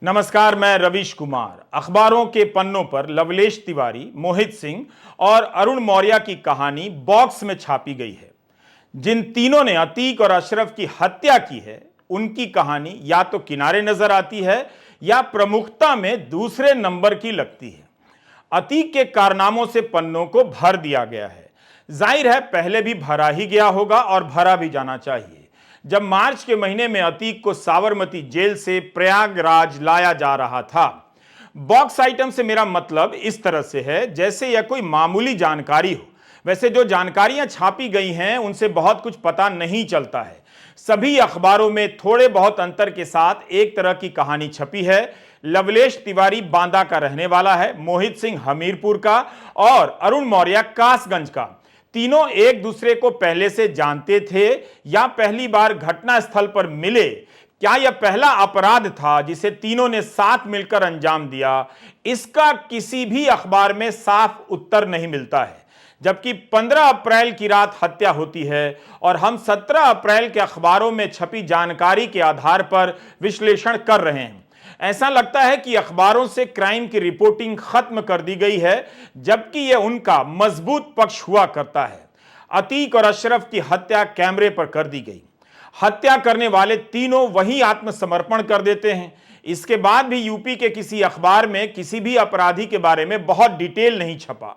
नमस्कार, मैं रवीश कुमार। अखबारों के पन्नों पर लवलेश तिवारी, मोहित सिंह और अरुण मौर्य की कहानी बॉक्स में छापी गई है। जिन तीनों ने अतीक और अशरफ की हत्या की है, उनकी कहानी या तो किनारे नजर आती है या प्रमुखता में दूसरे नंबर की लगती है। अतीक के कारनामों से पन्नों को भर दिया गया है। जाहिर है पहले भी भरा ही गया होगा और भरा भी जाना चाहिए। जब मार्च के महीने में अतीक को साबरमती जेल से प्रयागराज लाया जा रहा था, बॉक्स आइटम से मेरा मतलब इस तरह से है जैसे यह कोई मामूली जानकारी हो। वैसे जो जानकारियां छापी गई हैं उनसे बहुत कुछ पता नहीं चलता है। सभी अखबारों में थोड़े बहुत अंतर के साथ एक तरह की कहानी छपी है। लवलेश तिवारी बांदा का रहने वाला है, मोहित सिंह हमीरपुर का और अरुण मौर्य कासगंज का। तीनों एक दूसरे को पहले से जानते थे या पहली बार घटना स्थल पर मिले? क्या यह पहला अपराध था जिसे तीनों ने साथ मिलकर अंजाम दिया? इसका किसी भी अखबार में साफ उत्तर नहीं मिलता है। जबकि 15 अप्रैल की रात हत्या होती है और हम 17 अप्रैल के अखबारों में छपी जानकारी के आधार पर विश्लेषण कर रहे हैं। ऐसा लगता है कि अखबारों से क्राइम की रिपोर्टिंग खत्म कर दी गई है, जबकि यह उनका मजबूत पक्ष हुआ करता है। अतीक और अशरफ की हत्या कैमरे पर कर दी गई। हत्या करने वाले तीनों वहीं आत्मसमर्पण कर देते हैं। इसके बाद भी यूपी के किसी अखबार में किसी भी अपराधी के बारे में बहुत डिटेल नहीं छपा।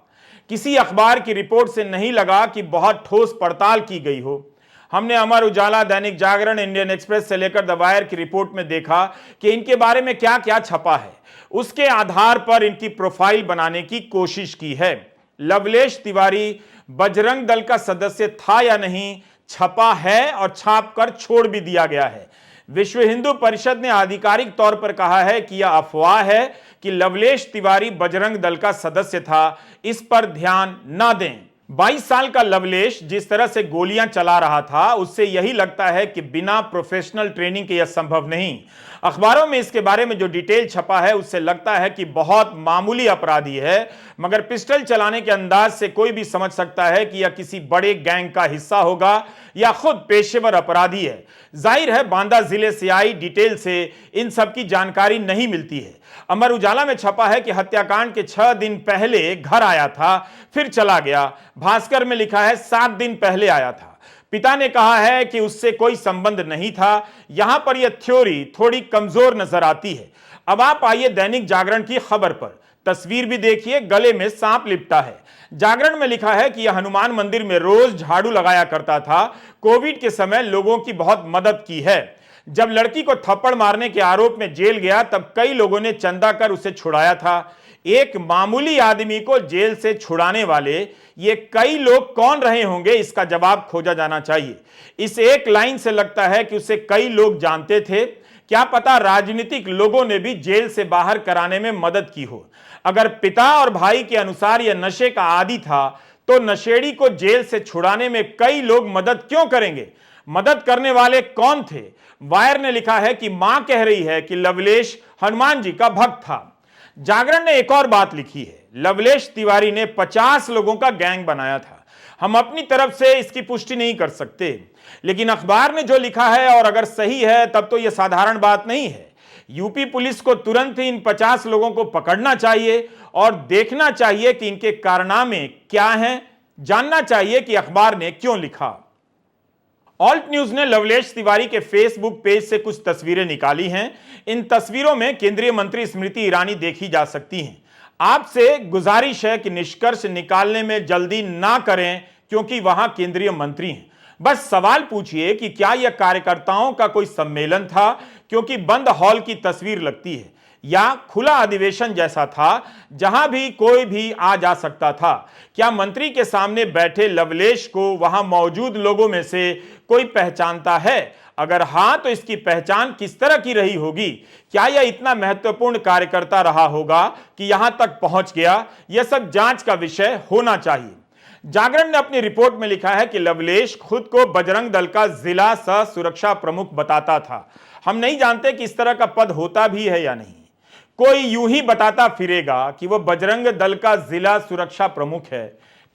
किसी अखबार की रिपोर्ट से नहीं लगा कि बहुत ठोस पड़ताल की गई हो। हमने अमर उजाला, दैनिक जागरण, इंडियन एक्सप्रेस से लेकर द वायर की रिपोर्ट में देखा कि इनके बारे में क्या क्या छपा है। उसके आधार पर इनकी प्रोफाइल बनाने की कोशिश की है। लवलेश तिवारी बजरंग दल का सदस्य था या नहीं, छपा है और छाप कर छोड़ भी दिया गया है। विश्व हिंदू परिषद ने आधिकारिक तौर पर कहा है कि यह अफवाह है कि लवलेश तिवारी बजरंग दल का सदस्य था। इस पर ध्यान न दें। 22 साल का लवलेश जिस तरह से गोलियां चला रहा था, उससे यही लगता है कि बिना प्रोफेशनल ट्रेनिंग के यह संभव नहीं। अखबारों में इसके बारे में जो डिटेल छपा है उससे लगता है कि बहुत मामूली अपराधी है, मगर पिस्टल चलाने के अंदाज से कोई भी समझ सकता है कि यह किसी बड़े गैंग का हिस्सा होगा या खुद पेशेवर अपराधी है। जाहिर है बांदा जिले से आई डिटेल से इन सब की जानकारी नहीं मिलती है। अमर उजाला में छपा है कि हत्याकांड के 6 दिन पहले घर आया था, फिर चला गया। भास्कर में लिखा है 7 दिन पहले आया था। पिता ने कहा है कि उससे कोई संबंध नहीं था। यहां पर यह थ्योरी थोड़ी कमजोर नजर आती है। अब आप आइए दैनिक जागरण की खबर पर। तस्वीर भी देखिए, गले में सांप लिपटा है। जागरण में लिखा है कि यह हनुमान मंदिर में रोज झाड़ू लगाया करता था। कोविड के समय लोगों की बहुत मदद की है। जब लड़की को थप्पड़ मारने के आरोप में जेल गया तब कई लोगों ने चंदा कर उसे छुड़ाया था। एक मामूली आदमी को जेल से छुड़ाने वाले ये कई लोग कौन रहे होंगे, इसका जवाब खोजा जाना चाहिए। इस एक लाइन से लगता है कि उसे कई लोग जानते थे। क्या पता राजनीतिक लोगों ने भी जेल से बाहर कराने में मदद की हो। अगर पिता और भाई के अनुसार यह नशे का आदी था तो नशेड़ी को जेल से छुड़ाने में कई लोग मदद क्यों करेंगे? मदद करने वाले कौन थे? वायर ने लिखा है कि मां कह रही है कि लवलेश हनुमान जी का भक्त था। जागरण ने एक और बात लिखी है, लवलेश तिवारी ने 50 लोगों का गैंग बनाया था। हम अपनी तरफ से इसकी पुष्टि नहीं कर सकते, लेकिन अखबार ने जो लिखा है और अगर सही है तब तो यह साधारण बात नहीं है। यूपी पुलिस को तुरंत ही इन 50 लोगों को पकड़ना चाहिए और देखना चाहिए कि इनके कारनामे क्या हैं। जानना चाहिए कि अखबार ने क्यों लिखा। ऑल्ट न्यूज ने लवलेश तिवारी के फेसबुक पेज से कुछ तस्वीरें निकाली हैं। इन तस्वीरों में केंद्रीय मंत्री स्मृति ईरानी देखी जा सकती हैं। आपसे गुजारिश है कि निष्कर्ष निकालने में जल्दी ना करें, क्योंकि वहां केंद्रीय मंत्री हैं। बस सवाल पूछिए कि क्या यह कार्यकर्ताओं का कोई सम्मेलन था, क्योंकि बंद हॉल की तस्वीर लगती है, या खुला अधिवेशन जैसा था जहां भी कोई भी आ जा सकता था। क्या मंत्री के सामने बैठे लवलेश को वहां मौजूद लोगों में से कोई पहचानता है? अगर हां तो इसकी पहचान किस तरह की रही होगी? क्या यह इतना महत्वपूर्ण कार्यकर्ता रहा होगा कि यहां तक पहुंच गया? यह सब जांच का विषय होना चाहिए। जागरण ने अपनी रिपोर्ट में लिखा है कि लवलेश खुद को बजरंग दल का जिला सह सुरक्षा प्रमुख बताता था। हम नहीं जानते कि इस तरह का पद होता भी है या नहीं। कोई यूं ही बताता फिरेगा कि वह बजरंग दल का जिला सुरक्षा प्रमुख है।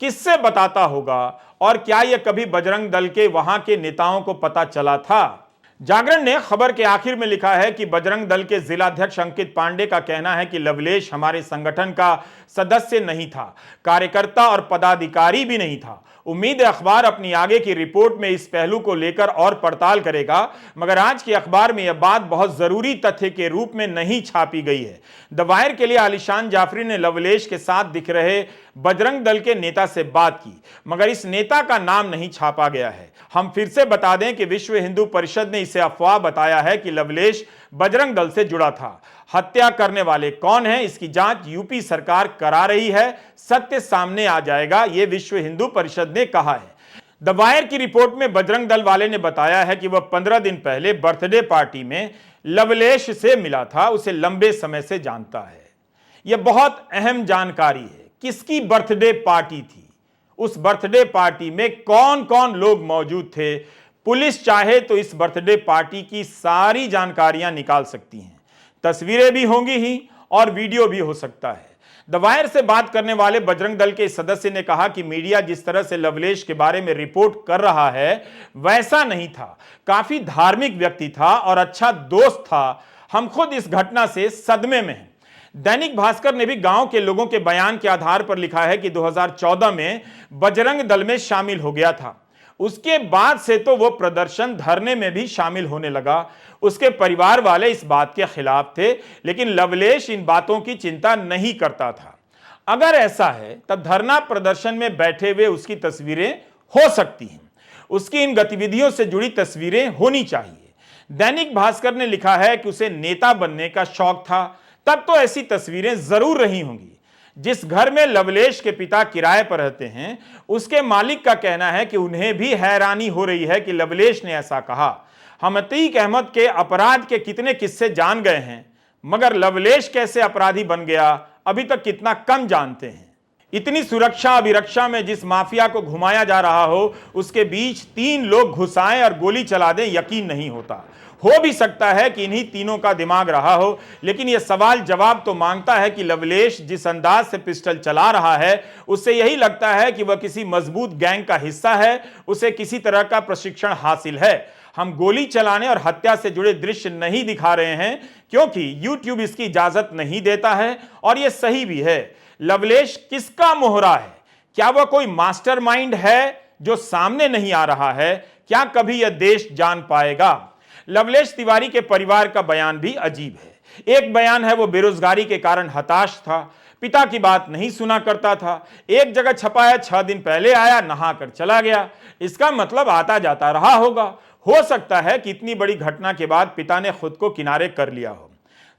किससे बताता होगा और क्या यह कभी बजरंग दल के वहां के नेताओं को पता चला था? जागरण ने खबर के आखिर में लिखा है कि बजरंग दल के जिलाध्यक्ष अंकित पांडे का कहना है कि लवलेश हमारे संगठन का सदस्य नहीं था, कार्यकर्ता और पदाधिकारी भी नहीं था। उम्मीद है अखबार अपनी आगे की रिपोर्ट में इस पहलू को लेकर और पड़ताल करेगा, मगर आज के अखबार में यह बात बहुत जरूरी तथ्य के रूप में नहीं छापी गई है। द वायर के लिए आलिशान जाफरी ने लवलेश के साथ दिख रहे बजरंग दल के नेता से बात की, मगर इस नेता का नाम नहीं छापा गया है। हम फिर से बता दें कि विश्व हिंदू परिषद ने इसे अफवाह बताया है कि लवलेश बजरंग दल से जुड़ा था। हत्या करने वाले कौन हैं, इसकी जांच यूपी सरकार करा रही है, सत्य सामने आ जाएगा, यह विश्व हिंदू परिषद ने कहा है। द वायर की रिपोर्ट में बजरंग दल वाले ने बताया है कि वह 15 दिन पहले बर्थडे पार्टी में लवलेश से मिला था, उसे लंबे समय से जानता है। यह बहुत अहम जानकारी है। किसकी बर्थडे पार्टी थी, उस बर्थडे पार्टी में कौन कौन लोग मौजूद थे, पुलिस चाहे तो इस बर्थडे पार्टी की सारी जानकारियां निकाल सकती है। तस्वीरें भी होंगी ही और वीडियो भी हो सकता है। द वायर से बात करने वाले बजरंग दल के सदस्य ने कहा कि मीडिया जिस तरह से लवलेश के बारे में रिपोर्ट कर रहा है वैसा नहीं था। काफी धार्मिक व्यक्ति था और अच्छा दोस्त था। हम खुद इस घटना से सदमे में हैं। दैनिक भास्कर ने भी गांव के लोगों के बयान के आधार पर लिखा है कि 2014 में बजरंग दल में शामिल हो गया था। उसके बाद से तो वो प्रदर्शन धरने में भी शामिल होने लगा। उसके परिवार वाले इस बात के खिलाफ थे, लेकिन लवलेश इन बातों की चिंता नहीं करता था। अगर ऐसा है तब धरना प्रदर्शन में बैठे हुए उसकी तस्वीरें हो सकती हैं। उसकी इन गतिविधियों से जुड़ी तस्वीरें होनी चाहिए। दैनिक भास्कर ने लिखा है कि उसे नेता बनने का शौक था, तब तो ऐसी तस्वीरें जरूर रही होंगी। जिस घर में लवलेश के पिता किराए पर रहते हैं, उसके मालिक का कहना है कि उन्हें भी हैरानी हो रही है कि लवलेश ने ऐसा कहा। हम अतीक अहमद के अपराध के कितने किस्से जान गए हैं, मगर लवलेश कैसे अपराधी बन गया अभी तक कितना कम जानते हैं। इतनी सुरक्षा अभिरक्षा में जिस माफिया को घुमाया जा रहा हो, उसके बीच 3 लोग घुसाएं और गोली चला दें, यकीन नहीं होता। हो भी सकता है कि इन्हीं तीनों का दिमाग रहा हो, लेकिन यह सवाल जवाब तो मांगता है कि लवलेश जिस अंदाज से पिस्टल चला रहा है, उससे यही लगता है कि वह किसी मजबूत गैंग का हिस्सा है, उसे किसी तरह का प्रशिक्षण हासिल है। हम गोली चलाने और हत्या से जुड़े दृश्य नहीं दिखा रहे हैं क्योंकि YouTube इसकी इजाजत नहीं देता है, और यह सही भी है। लवलेश किसका मोहरा है? क्या वह कोई मास्टरमाइंड है जो सामने नहीं आ रहा है? क्या कभी यह देश जान पाएगा? लवलेश तिवारी के परिवार का बयान भी अजीब है। एक बयान है वो बेरोजगारी के कारण हताश था, पिता की बात नहीं सुना करता था। एक जगह छपा है 6 दिन पहले आया, नहाकर चला गया। इसका मतलब आता जाता रहा होगा। हो सकता है कि इतनी बड़ी घटना के बाद पिता ने खुद को किनारे कर लिया हो।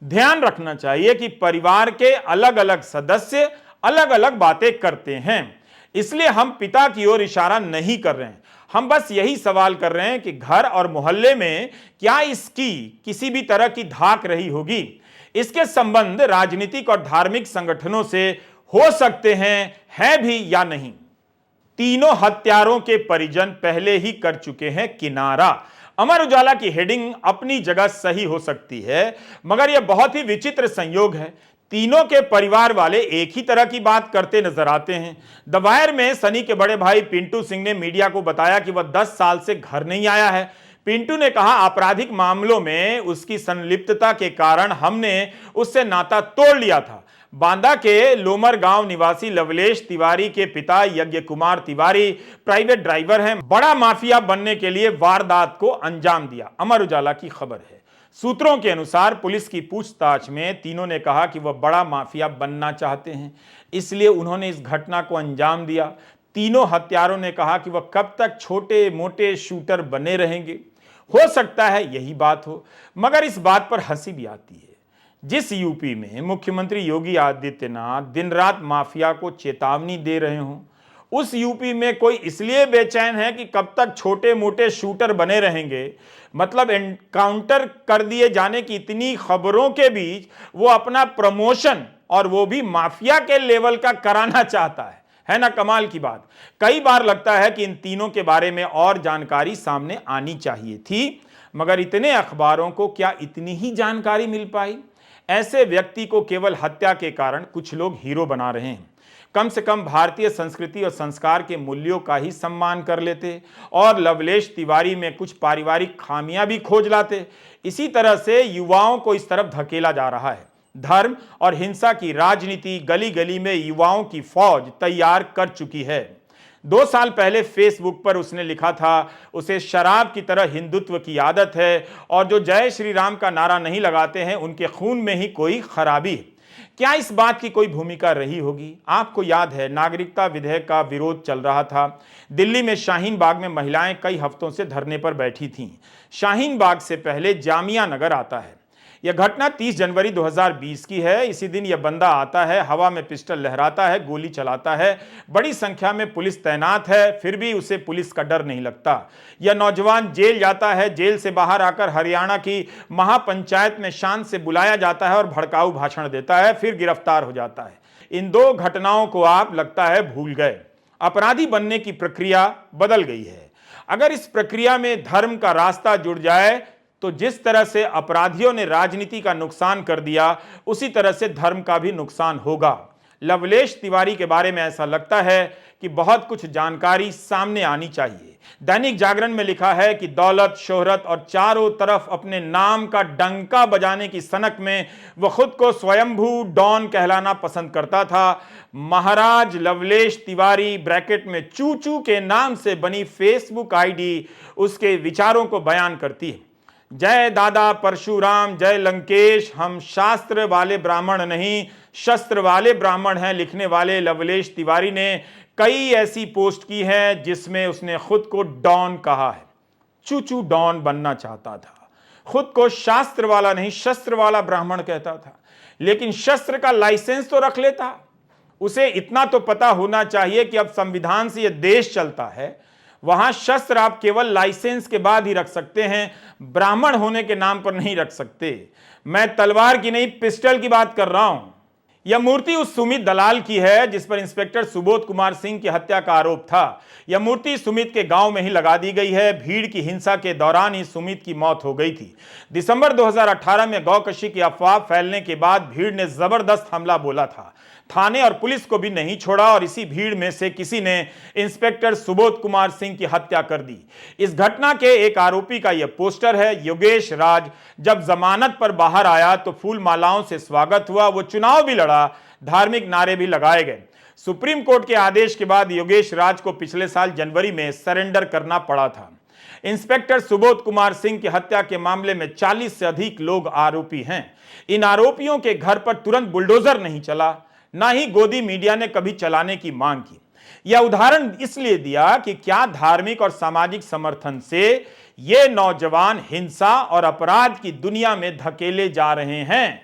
ध्यान रखना चाहिए कि परिवार के अलग अलग सदस्य अलग अलग बातें करते हैं, इसलिए हम पिता की ओर इशारा नहीं कर रहे हैं। हम बस यही सवाल कर रहे हैं कि घर और मोहल्ले में क्या इसकी किसी भी तरह की धाक रही होगी? इसके संबंध राजनीतिक और धार्मिक संगठनों से हो सकते हैं, है भी या नहीं। तीनों हत्यारों के परिजन पहले ही कर चुके हैं किनारा। अमर उजाला की हेडिंग अपनी जगह सही हो सकती है, मगर यह बहुत ही विचित्र संयोग है। तीनों के परिवार वाले एक ही तरह की बात करते नजर आते हैं। द वायर में सनी के बड़े भाई पिंटू सिंह ने मीडिया को बताया कि वह 10 साल से घर नहीं आया है। पिंटू ने कहा, आपराधिक मामलों में उसकी संलिप्तता के कारण हमने उससे नाता तोड़ लिया था। बांदा के लोमर गांव निवासी लवलेश तिवारी के पिता यज्ञ कुमार तिवारी प्राइवेट ड्राइवर हैं। बड़ा माफिया बनने के लिए वारदात को अंजाम दिया, अमर उजाला की खबर है। सूत्रों के अनुसार पुलिस की पूछताछ में तीनों ने कहा कि वह बड़ा माफिया बनना चाहते हैं, इसलिए उन्होंने इस घटना को अंजाम दिया। तीनों हत्यारों ने कहा कि वह कब तक छोटे मोटे शूटर बने रहेंगे। हो सकता है यही बात हो, मगर इस बात पर हंसी भी आती है। जिस यूपी में मुख्यमंत्री योगी आदित्यनाथ दिन रात माफिया को चेतावनी दे रहे हों, उस यूपी में कोई इसलिए बेचैन है कि कब तक छोटे मोटे शूटर बने रहेंगे। मतलब एनकाउंटर कर दिए जाने की इतनी खबरों के बीच वो अपना प्रमोशन, और वो भी माफिया के लेवल का, कराना चाहता है ना? कमाल की बात। कई बार लगता है कि इन तीनों के बारे में और जानकारी सामने आनी चाहिए थी, मगर इतने अखबारों को क्या इतनी ही जानकारी मिल पाई? ऐसे व्यक्ति को केवल हत्या के कारण कुछ लोग हीरो बना रहे हैं। कम से कम भारतीय संस्कृति और संस्कार के मूल्यों का ही सम्मान कर लेते और लवलेश तिवारी में कुछ पारिवारिक खामियां भी खोज लाते। इसी तरह से युवाओं को इस तरफ धकेला जा रहा है। धर्म और हिंसा की राजनीति गली गली में युवाओं की फौज तैयार कर चुकी है। 2 साल पहले फेसबुक पर उसने लिखा था, उसे शराब की तरह हिंदुत्व की आदत है और जो जय श्री राम का नारा नहीं लगाते हैं उनके खून में ही कोई खराबी है। क्या इस बात की कोई भूमिका रही होगी? आपको याद है, नागरिकता विधेयक का विरोध चल रहा था। दिल्ली में शाहीन बाग में महिलाएं कई हफ्तों से धरने पर बैठी थीं। शाहीन बाग से पहले जामिया नगर आता है। यह घटना 30 जनवरी 2020 की है। इसी दिन यह बंदा आता है, हवा में पिस्टल लहराता है, गोली चलाता है। बड़ी संख्या में पुलिस तैनात है, फिर भी उसे पुलिस का डर नहीं लगता। यह नौजवान जेल जाता है। जेल से बाहर आकर हरियाणा की महापंचायत में शान से बुलाया जाता है और भड़काऊ भाषण देता है, फिर गिरफ्तार हो जाता है। इन 2 घटनाओं को आप लगता है भूल गए। अपराधी बनने की प्रक्रिया बदल गई है। अगर इस प्रक्रिया में धर्म का रास्ता जुड़ जाए तो जिस तरह से अपराधियों ने राजनीति का नुकसान कर दिया, उसी तरह से धर्म का भी नुकसान होगा। लवलेश तिवारी के बारे में ऐसा लगता है कि बहुत कुछ जानकारी सामने आनी चाहिए। दैनिक जागरण में लिखा है कि दौलत, शोहरत और चारों तरफ अपने नाम का डंका बजाने की सनक में वह खुद को स्वयंभू डॉन कहलाना पसंद करता था। महाराज लवलेश तिवारी ब्रैकेट में चूचू के नाम से बनी फेसबुक आईडी उसके विचारों को बयान करती है। जय दादा परशुराम, जय लंकेश, हम शास्त्र वाले ब्राह्मण नहीं शस्त्र वाले ब्राह्मण हैं लिखने वाले लवलेश तिवारी ने कई ऐसी पोस्ट की हैं जिसमें उसने खुद को डॉन कहा है। चूचू डॉन बनना चाहता था। खुद को शास्त्र वाला नहीं शस्त्र वाला ब्राह्मण कहता था, लेकिन शस्त्र का लाइसेंस तो रख लेता। उसे इतना तो पता होना चाहिए कि अब संविधान से यह देश चलता है, वहां शस्त्र आप केवल लाइसेंस के बाद ही रख सकते हैं, ब्राह्मण होने के नाम पर नहीं रख सकते। मैं तलवार की नहीं पिस्टल की बात कर रहा हूं। यह मूर्ति उस सुमित दलाल की है जिस पर इंस्पेक्टर सुबोध कुमार सिंह की हत्या का आरोप था। यह मूर्ति सुमित के गांव में ही लगा दी गई है। भीड़ की हिंसा के दौरान ही सुमित की मौत हो गई थी। दिसंबर 2018 में गौकशी की अफवाह फैलने के बाद भीड़ ने जबरदस्त हमला बोला था। थाने और पुलिस को भी नहीं छोड़ा और इसी भीड़ में से किसी ने इंस्पेक्टर सुबोध कुमार सिंह की हत्या कर दी। इस घटना के एक आरोपी का यह पोस्टर है। योगेश राज जब जमानत पर बाहर आया तो फूल मालाओं से स्वागत हुआ। वो चुनाव भी लड़ा, धार्मिक नारे भी लगाए गए। सुप्रीम कोर्ट के आदेश के बाद योगेश राज को पिछले साल जनवरी में सरेंडर करना पड़ा था। इंस्पेक्टर सुबोध कुमार सिंह की हत्या के मामले में 40 से अधिक लोग आरोपी हैं। इन आरोपियों के घर पर तुरंत बुलडोजर नहीं चला, ना ही गोदी मीडिया ने कभी चलाने की मांग की। यह उदाहरण इसलिए दिया कि क्या धार्मिक और सामाजिक समर्थन से ये नौजवान हिंसा और अपराध की दुनिया में धकेले जा रहे हैं।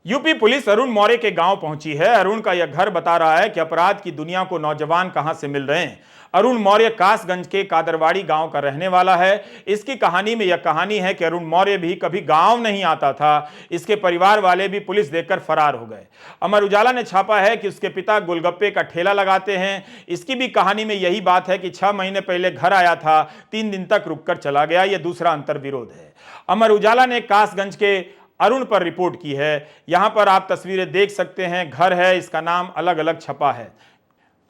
यूपी पुलिस अरुण मौर्य के गांव पहुंची है। अरुण का यह घर बता रहा है कि अपराध की दुनिया को नौजवान कहां से मिल रहे हैं। अरुण मौर्य कासगंज के कादरवाड़ी गांव का रहने वाला है। इसकी कहानी में यह कहानी है कि अरुण मौर्य भी कभी गांव नहीं आता था। इसके परिवार वाले भी पुलिस देखकर फरार हो गए। अमर उजाला ने छापा है कि उसके पिता गोलगप्पे का ठेला लगाते हैं। इसकी भी कहानी में यही बात है कि 6 महीने पहले घर आया था, 3 दिन तक रुककर चला गया। यह दूसरा अंतर्विरोध है। अमर उजाला ने कासगंज के अरुण पर रिपोर्ट की है। यहां पर आप तस्वीरें देख सकते हैं। घर है, इसका नाम अलग अलग छपा है।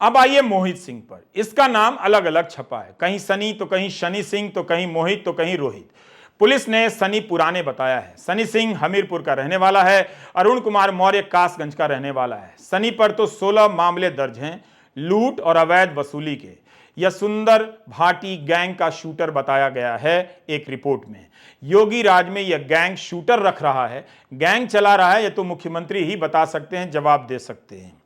अब आइए मोहित सिंह पर। इसका नाम अलग अलग छपा है, कहीं सनी तो कहीं शनि सिंह तो कहीं मोहित तो कहीं रोहित। पुलिस ने सनी पुराने बताया है। सनी सिंह हमीरपुर का रहने वाला है। अरुण कुमार मौर्य कासगंज का रहने वाला है। सनी पर तो 16 मामले दर्ज हैं लूट और अवैध वसूली के। यह सुंदर भाटी गैंग का शूटर बताया गया है एक रिपोर्ट में। योगी राज में यह गैंग शूटर रख रहा है, गैंग चला रहा है, यह तो मुख्यमंत्री ही बता सकते हैं, जवाब दे सकते हैं।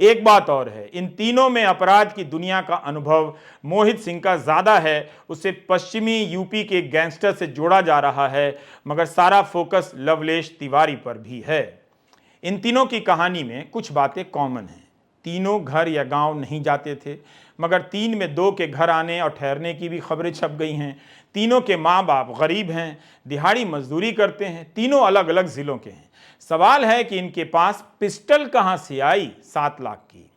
एक बात और है, इन तीनों में अपराध की दुनिया का अनुभव मोहित सिंह का ज्यादा है। उसे पश्चिमी यूपी के गैंगस्टर से जोड़ा जा रहा है, मगर सारा फोकस लवलेश तिवारी पर भी है। इन तीनों की कहानी में कुछ बातें कॉमन हैं। तीनों घर या गांव नहीं जाते थे, मगर 3 में 2 के घर आने और ठहरने की भी खबरें छप गई हैं। तीनों के माँ बाप गरीब हैं, दिहाड़ी मजदूरी करते हैं, तीनों अलग अलग जिलों के हैं। सवाल है कि इनके पास पिस्टल कहां से आई 7 लाख की?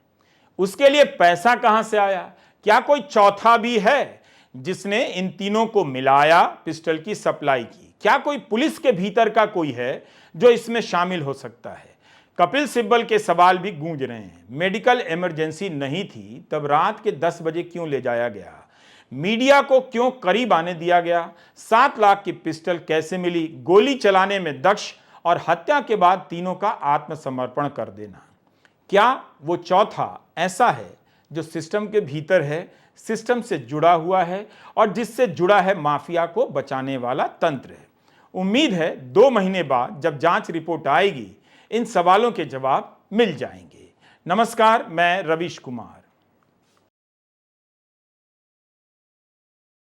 उसके लिए पैसा कहां से आया? क्या कोई चौथा भी है जिसने इन तीनों को मिलाया, पिस्टल की सप्लाई की? क्या कोई पुलिस के भीतर का कोई है जो इसमें शामिल हो सकता है? कपिल सिब्बल के सवाल भी गूंज रहे हैं। मेडिकल इमरजेंसी नहीं थी तब रात के 10 बजे क्यों ले जाया गया? मीडिया को क्यों करीब आने दिया गया? 7 लाख की पिस्टल कैसे मिली? गोली चलाने में दक्ष और हत्या के बाद तीनों का आत्मसमर्पण कर देना। क्या वो चौथा ऐसा है जो सिस्टम के भीतर है, सिस्टम से जुड़ा हुआ है और जिससे जुड़ा है माफिया को बचाने वाला तंत्र है? उम्मीद है 2 महीने बाद जब जांच रिपोर्ट आएगी इन सवालों के जवाब मिल जाएंगे। नमस्कार, मैं रवीश कुमार।